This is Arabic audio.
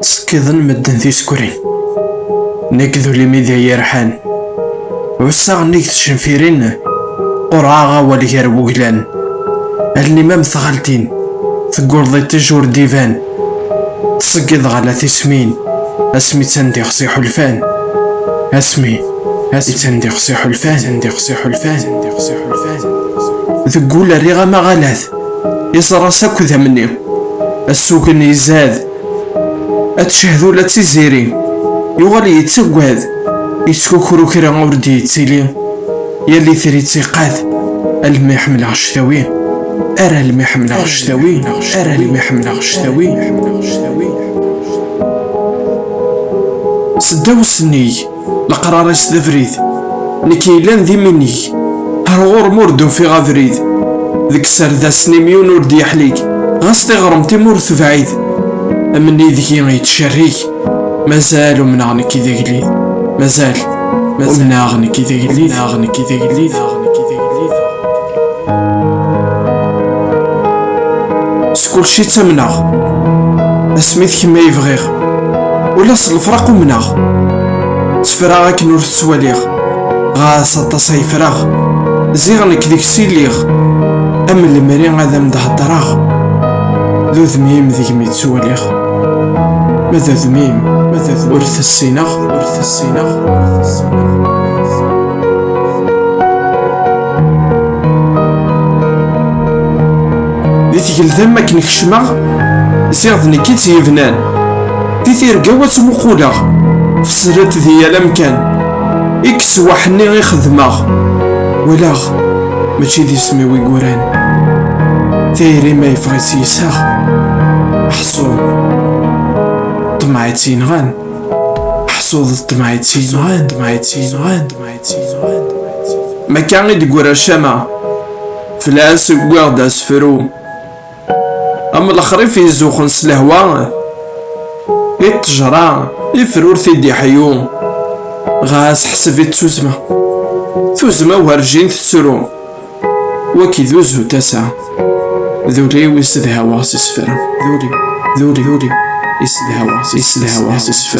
سكيضن مدن تيسكرين نكذو لي ميديا يرحان وساغ نيك تشنفيرين قرعة غوالي يروقلان اللي ما مثغلتين تقول ضي تجور ديفان تسقيض غالا تسمين اسمي تندي خصي حلفان اسمي تندي خصي حلفان تقول الريغة ما غلاث يصرا ساكو ذا مني السوق يزاد اتشهدو لا تيزيري يغالي يتسقواد يتكوكرو كرا وردي يتسيلي يلي ثري تيقاد المي حمل غشتاوي ارى المي حمل غشتاوي سداو السني القرار يسدفريد نكي لان ذي مني هالغور موردو في غافريد ذيك سردا سنيميون وردي يحليك غاصدي غرمتي مورث بعيد امني ذكي غيتشريك مازال ومنعني كي ذا قليل مازال ومنعني كي ذا قليل سكول شي تمنغ اسميت كما يبغيغ ولا الفراق ومنغ تفراغك نور تسواليغ غاس التصاي فراغ زيغنك ديك سيليغ ام المري غادا مدهضراغ ذو ذميم ذيك ميتسواليغ ماذا ذميم ورث السينغ ذي تيقل ذمك نكشمغ زيغ نكي تيفنان دي تيرقاوات مقولغ فسرت ذي الامكان اكس وحني يخدمغ ولاغ ماشي دي سمي ويقوران تيري ما يفغيت يساغ حصول طمعتين غان حصول طمعتين غان ما كان يدقور الشمع فلاس وقعد اسفرو اما الاخرين في الزوخن سلهوا التجرا يفرور ثيدي حيوم غاس حسبي توزمة وهرجين تسرو وكي ذوزو تسع ذولي ويسدها واس سفر ذولي يسدها واس سفر